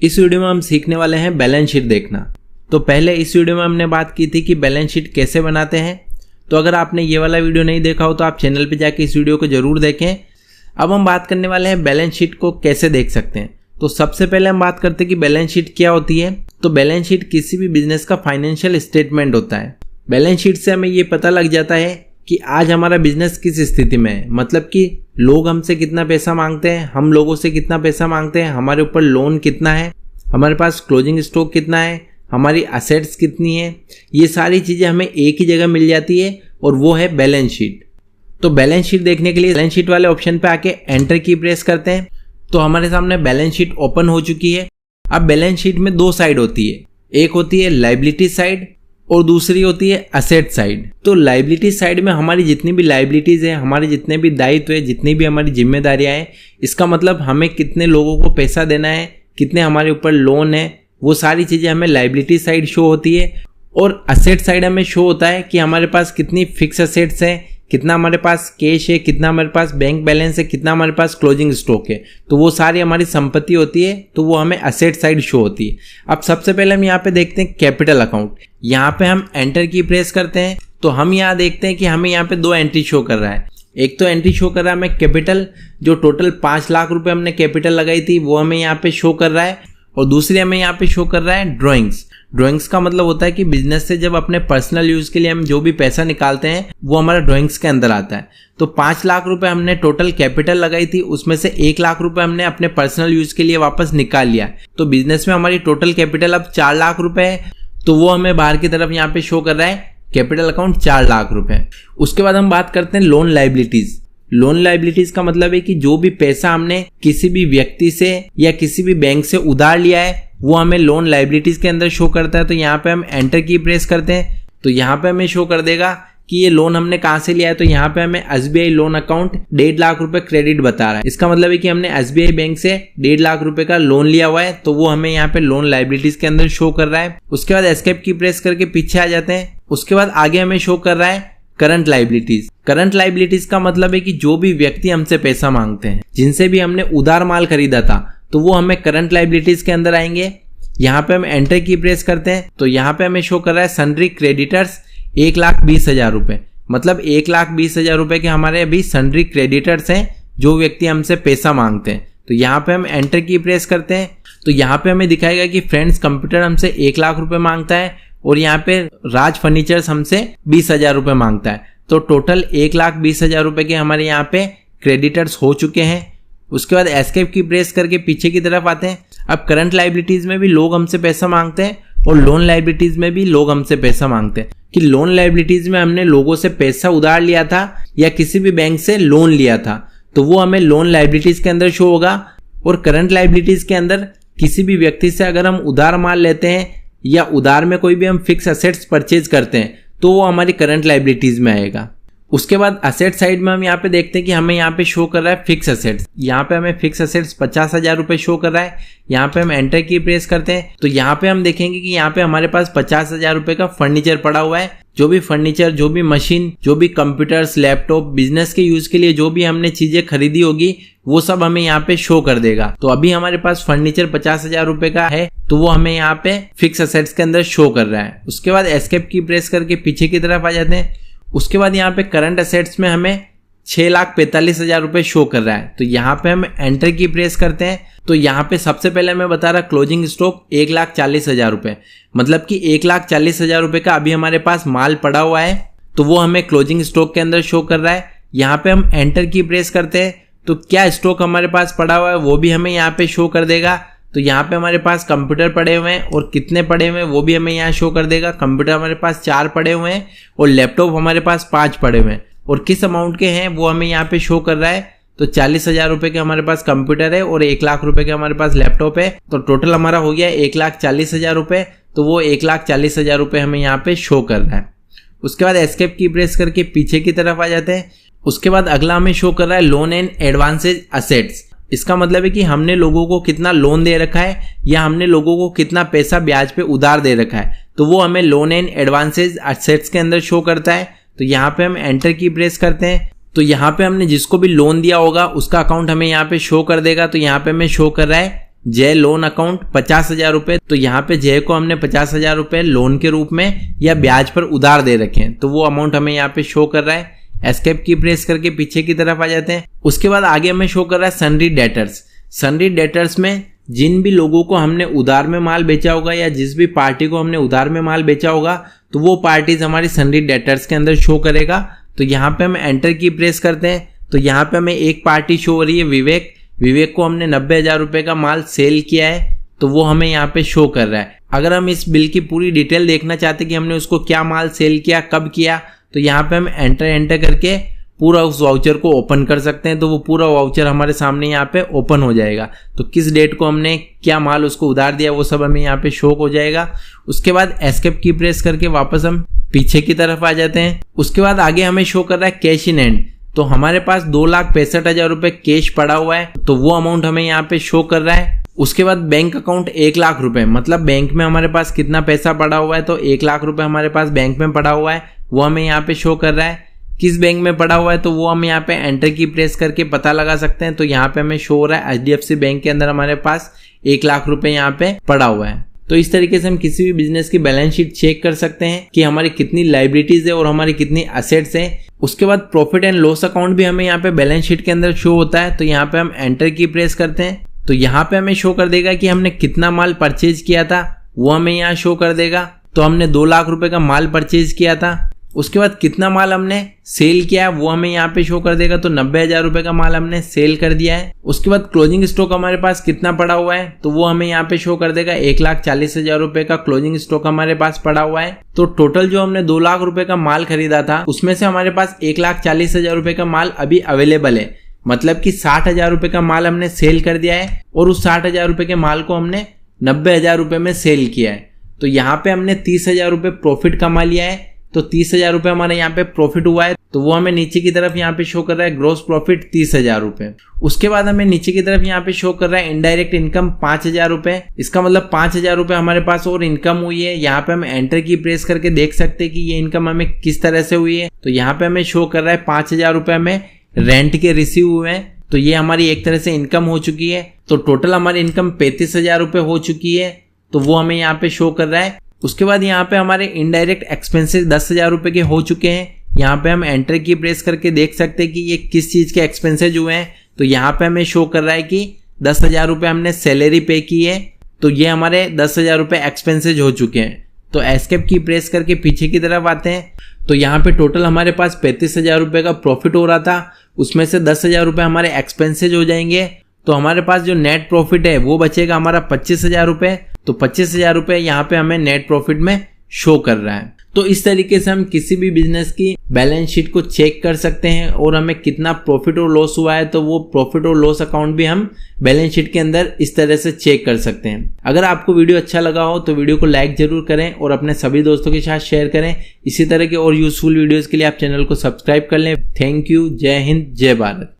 इस वीडियो में हम सीखने वाले हैं बैलेंस शीट देखना। तो पहले इस वीडियो में हमने बात की थी कि बैलेंस शीट कैसे बनाते हैं। तो अगर आपने ये वाला वीडियो नहीं देखा हो तो आप चैनल पे जाके इस वीडियो को जरूर देखें। अब हम बात करने वाले हैं बैलेंस शीट को कैसे देख सकते हैं। तो सबसे पहले हम बात करते हैं कि बैलेंस शीट क्या होती है। तो बैलेंस शीट किसी भी बिजनेस का फाइनेंशियल स्टेटमेंट होता है। बैलेंस शीट से हमें ये पता लग जाता है कि आज हमारा बिजनेस किस स्थिति में है, मतलब कि लोग हमसे कितना पैसा मांगते हैं, हम लोगों से कितना पैसा मांगते हैं, हमारे ऊपर लोन कितना है, हमारे पास क्लोजिंग स्टॉक कितना है, हमारी असेट्स कितनी है। ये सारी चीज़ें हमें एक ही जगह मिल जाती है और वो है बैलेंस शीट। तो बैलेंस शीट देखने के लिए बैलेंस शीट वाले ऑप्शन पे आके एंटर की प्रेस करते हैं तो हमारे सामने बैलेंस शीट ओपन हो चुकी है। अब बैलेंस शीट में दो साइड होती है, एक होती है लायबिलिटी साइड और दूसरी होती है असेट साइड। तो लायबिलिटी साइड में हमारी जितनी भी लायबिलिटीज है, हमारे जितने भी दायित्व है, जितनी भी हमारी जिम्मेदारियां हैं, इसका मतलब हमें कितने लोगों को पैसा देना है, कितने हमारे ऊपर लोन है, वो सारी चीजें हमें लायबिलिटी साइड शो होती है। और असेट साइड हमें शो होता है कि हमारे पास कितनी फिक्स असेट्स है, कितना हमारे पास कैश है, कितना हमारे पास बैंक बैलेंस है, कितना हमारे पास क्लोजिंग स्टॉक है। तो वो सारी हमारी संपत्ति होती है, तो वो हमें असेट साइड शो होती है। अब सबसे पहले हम यहाँ पे देखते हैं कैपिटल अकाउंट। यहाँ पे हम एंटर की प्रेस करते हैं तो हम यहाँ देखते हैं कि हमें यहाँ पे दो एंट्री शो कर रहा है। एक तो एंट्री शो कर रहा है हमें कैपिटल, जो टोटल 5 लाख रुपए हमने कैपिटल लगाई थी वो हमें यहाँ पे शो कर रहा है। और दूसरी हमें यहाँ पे शो कर रहा है ड्रॉइंग्स। ड्रॉइंग्स का मतलब होता है कि बिजनेस से जब अपने पर्सनल यूज के लिए हम जो भी पैसा निकालते हैं वो हमारा ड्रॉइंग्स के अंदर आता है। तो 5 लाख रुपए हमने टोटल कैपिटल लगाई थी, उसमें से 1 लाख रुपए हमने अपने पर्सनल यूज के लिए वापस निकाल लिया। तो बिजनेस में हमारी टोटल कैपिटल अब 4 लाख रुपए है, तो वो हमें बाहर की तरफ यहाँ पे शो कर रहा है कैपिटल अकाउंट 4 लाख रुपए। उसके बाद हम बात करते हैं लोन लायबिलिटीज। लोन लायबिलिटीज का मतलब है कि जो भी पैसा हमने किसी भी व्यक्ति से या किसी भी बैंक से उधार लिया है वो हमें लोन लायबिलिटीज के अंदर शो करता है। तो यहाँ पे हम एंटर की प्रेस करते हैं तो यहाँ पे हमें शो कर देगा कि ये लोन हमने कहाँ से लिया है। तो यहाँ पे हमें SBI लोन अकाउंट 1.5 लाख रुपए क्रेडिट बता रहा है। इसका मतलब है कि हमने SBI बैंक से 1.5 लाख रुपए का लोन लिया हुआ है, तो वो हमें यहाँ पे लोन लायबिलिटीज के अंदर शो कर रहा है। उसके बाद एस्केप की प्रेस करके पीछे आ जाते हैं। उसके बाद आगे हमें शो कर रहा है करंट लायबिलिटीज। करंट लायबिलिटीज का मतलब है कि जो भी व्यक्ति हमसे पैसा मांगते हैं, जिनसे भी हमने उधार माल खरीदा था, तो वो हमें करंट लायबिलिटीज के अंदर आएंगे। यहाँ पे हम एंटर की प्रेस करते हैं तो यहाँ पे हमें शो कर रहा है सन्ड्री क्रेडिटर्स 1,20,000 रुपए। मतलब 1,20,000 रुपए के हमारे अभी सन्ड्री क्रेडिटर्स हैं जो व्यक्ति हमसे पैसा मांगते हैं। तो यहाँ पे हम एंटर की प्रेस करते हैं तो यहाँ पे हमें दिखाएगा कि फ्रेंड्स कंप्यूटर हमसे 1 लाख रुपए मांगता है और यहाँ पे राज फर्नीचर्स हमसे 20,000 रुपए मांगता है। तो टोटल 1,20,000 रुपए के हमारे यहाँ पे क्रेडिटर्स हो चुके हैं। उसके बाद एस्केप की प्रेस करके पीछे की तरफ आते हैं। अब करंट लायबिलिटीज में भी लोग हमसे पैसा मांगते हैं और लोन लायबिलिटीज में भी लोग हमसे पैसा मांगते हैं। कि लोन लायबिलिटीज में हमने लोगों से पैसा उधार लिया था या किसी भी बैंक से लोन लिया था, तो वो हमें लोन लायबिलिटीज के अंदर शो होगा। और करंट लायबिलिटीज के अंदर किसी भी व्यक्ति से अगर हम उधार माल लेते हैं या उधार में कोई भी हम फिक्स असेट्स परचेज करते हैं तो वो हमारी करंट लायबिलिटीज में आएगा। उसके बाद असेट साइड में हम यहाँ पे देखते हैं कि हमें यहाँ पे शो कर रहा है फिक्स असेट्स। यहाँ पे हमें फिक्स असेट्स 50,000 रुपए शो कर रहा है। यहाँ पे हम एंटर की प्रेस करते हैं तो यहाँ पे हम देखेंगे कि यहाँ पे हमारे पास 50,000 रुपए का फर्नीचर पड़ा हुआ है। जो भी फर्नीचर, जो भी मशीन, जो भी कंप्यूटर्स, लैपटॉप, बिजनेस के यूज के लिए जो भी हमने चीजें खरीदी होगी वो सब हमें यहाँ पे शो कर देगा। तो अभी हमारे पास फर्नीचर 50,000 रुपए का है, तो वो हमें यहाँ पे फिक्स असेट्स के अंदर शो कर रहा है। उसके बाद एस्केप की प्रेस करके पीछे की तरफ आ जाते हैं। उसके बाद यहाँ पे करंट असेट्स में हमें 6,45,000 रुपए शो कर रहा है। तो यहाँ पे हम एंटर की प्रेस करते हैं तो यहाँ पे सबसे पहले हमें बता रहा क्लोजिंग स्टॉक 1,40,000 रुपए। मतलब कि 1,40,000 रुपए का अभी हमारे पास माल पड़ा हुआ है, तो वो हमें क्लोजिंग स्टॉक के अंदर शो कर रहा है। यहाँ पे हम एंटर की प्रेस करते हैं तो क्या स्टॉक हमारे पास पड़ा हुआ है वो भी हमें यहाँ पे शो कर देगा। तो यहाँ पे हमारे पास कंप्यूटर पड़े हुए हैं और कितने पड़े हुए हैं वो भी हमें यहाँ शो कर देगा। कंप्यूटर हमारे पास 4 पड़े हुए हैं और लैपटॉप हमारे पास 5 पड़े हुए हैं और किस अमाउंट के हैं वो हमें यहाँ पे शो कर रहा है। तो 40,000 रुपए के हमारे पास कंप्यूटर है और 1 लाख रुपए के हमारे पास लैपटॉप है। तो टोटल हमारा हो गया 1,40,000 रुपए। तो वो 1,40,000 रुपए हमें यहाँ पे शो कर रहा है। उसके बाद एस्केप की प्रेस करके पीछे की तरफ आ जाते हैं। उसके बाद अगला हमें शो कर रहा है लोन एंड एडवांसेज असेट्स। इसका मतलब है कि हमने लोगों को कितना लोन दे रखा है या हमने लोगों को कितना पैसा ब्याज पे उधार दे रखा है, तो वो हमें लोन एंड एडवांसेज असेट्स के अंदर शो करता है। तो यहाँ पे हम एंटर की प्रेस करते हैं तो यहाँ पे हमने जिसको भी लोन दिया होगा उसका अकाउंट हमें यहाँ पे शो कर देगा। तो यहाँ पे हमें शो कर रहा है जय लोन अकाउंट 50,000 रुपए, तो यहाँ पे जय को हमने 50,000 रुपए लोन के रूप में या ब्याज पर उधार दे रखे हैं, तो वो अमाउंट हमें यहाँ पे शो कर रहा है। एस्केप की प्रेस करके पीछे की तरफ आ जाते हैं। उसके बाद आगे हमें शो कर रहा है सनरी डेटर्स। सनरी डेटर्स में जिन भी लोगों को हमने उधार में माल बेचा होगा या जिस भी पार्टी को हमने उधार में माल बेचा होगा, तो वो पार्टीज हमारी सनरी डेटर्स के अंदर शो करेगा। तो यहाँ पे हम एंटर की प्रेस करते हैं, तो यहाँ पे हमें एक पार्टी शो हो रही है विवेक। विवेक को हमने 90,000 रुपए का माल सेल किया है, तो वो हमें यहाँ पे शो कर रहा है। अगर हम इस बिल की पूरी डिटेल देखना चाहते हैं कि हमने उसको क्या माल सेल किया, कब किया, तो यहाँ पे हम एंटर करके पूरा उस वाउचर को ओपन कर सकते हैं। तो वो पूरा वाउचर हमारे सामने यहाँ पे ओपन हो जाएगा। तो किस डेट को हमने क्या माल उसको उधार दिया वो सब हमें यहाँ पे शो हो जाएगा। उसके बाद एस्केप की प्रेस करके वापस हम पीछे की तरफ आ जाते हैं। उसके बाद आगे हमें शो कर रहा है कैश इन हैंड। तो हमारे पास 2,65,000 रुपए कैश पड़ा हुआ है, तो वो अमाउंट हमें यहाँ पे शो कर रहा है। उसके बाद बैंक अकाउंट 1 लाख रुपए, मतलब बैंक में हमारे पास कितना पैसा पड़ा हुआ है, तो 1 लाख रुपए हमारे पास बैंक में पड़ा हुआ है, वो हमें यहाँ पे शो कर रहा है। किस बैंक में पड़ा हुआ है, तो वो हम यहाँ पे एंटर की प्रेस करके पता लगा सकते हैं। तो यहाँ पे हमें शो हो रहा है HDFC बैंक के अंदर हमारे पास 1 लाख रुपए यहाँ पे पड़ा हुआ है। तो इस तरीके से हम किसी भी बिजनेस की बैलेंस शीट चेक कर सकते हैं कि हमारी कितनी लायबिलिटीज है और हमारी कितनी असेट्स है। उसके बाद प्रॉफिट एंड लॉस अकाउंट भी हमें यहाँ पे बैलेंस शीट के अंदर शो होता है। तो यहाँ पे हम एंटर की प्रेस करते हैं, तो यहाँ पे हमें शो कर देगा कि हमने कितना माल परचेज किया था, वो हमें यहाँ शो कर देगा। तो हमने 2 लाख रुपए का माल परचेज किया था। उसके बाद कितना माल हमने सेल किया है वो हमें यहाँ पे शो कर देगा। तो 90,000 रुपए का माल हमने सेल कर दिया है। उसके बाद क्लोजिंग स्टॉक हमारे पास कितना पड़ा हुआ है, तो वो हमें यहाँ पे शो कर देगा। 1,40,000 रुपए का क्लोजिंग स्टॉक हमारे पास पड़ा हुआ है। तो टोटल जो हमने 2 लाख रुपए का माल खरीदा था, उसमें से हमारे पास 1,40,000 रुपए का माल अभी अवेलेबल है, मतलब कि 60,000 रुपए का माल हमने सेल कर दिया है और उस 60,000 रुपए के माल को हमने 90,000 रुपए में सेल किया है। तो यहाँ पे हमने 30,000 रुपए प्रॉफिट कमा लिया है। तो 30,000 रुपए हमारे यहाँ पे प्रॉफिट हुआ है, तो वो हमें नीचे की तरफ यहाँ पे शो कर रहा है ग्रॉस प्रॉफिट 30,000 रुपए। उसके बाद हमें नीचे की तरफ यहाँ पे शो कर रहा है इनडायरेक्ट इनकम 5,000 रुपए। इसका मतलब 5,000 रुपए हमारे पास और इनकम हुई है। यहाँ पे हम एंटर की प्रेस करके देख सकते हैं कि ये इनकम हमें किस तरह से हुई है। तो यहाँ पे हमें शो कर रहा है 5,000 रुपए हमें रेंट के रिसीव हुए हैं, तो ये हमारी एक तरह से इनकम हो चुकी है। तो टोटल हमारी इनकम 35,000 रुपए हो चुकी है, तो वो हमें यहाँ पे शो कर रहा है। उसके बाद यहाँ पे हमारे इनडायरेक्ट एक्सपेंसेस 10,000 रुपए के हो चुके हैं। यहाँ पे हम एंटर की प्रेस करके देख सकते हैं कि ये किस चीज के एक्सपेंसेस हुए हैं। तो यहाँ पे हमें शो कर रहा है कि 10,000 रुपए हमने सैलरी पे की है, तो ये हमारे 10,000 रुपए एक्सपेंसेज हो चुके हैं। तो एस्केप की प्रेस करके पीछे की तरफ आते हैं, तो यहाँ पे टोटल हमारे पास 35,000 रुपए का प्रॉफिट हो रहा था, उसमें से 10,000 रुपए हमारे एक्सपेंसेज हो जाएंगे। तो हमारे पास जो नेट प्रॉफिट है वो बचेगा हमारा 25,000 रुपए। तो 25,000 रुपए यहाँ पे हमें नेट प्रॉफिट में शो कर रहा है। तो इस तरीके से हम किसी भी बिजनेस की बैलेंस शीट को चेक कर सकते हैं और हमें कितना प्रॉफिट और लॉस हुआ है, तो वो प्रॉफिट और लॉस अकाउंट भी हम बैलेंस शीट के अंदर इस तरह से चेक कर सकते हैं। अगर आपको वीडियो अच्छा लगा हो तो वीडियो को लाइक जरूर करें और अपने सभी दोस्तों के साथ शेयर करें। इसी तरह के और यूजफुल वीडियोस के लिए आप चैनल को सब्सक्राइब कर लें। Thank you. जय हिंद, जय भारत।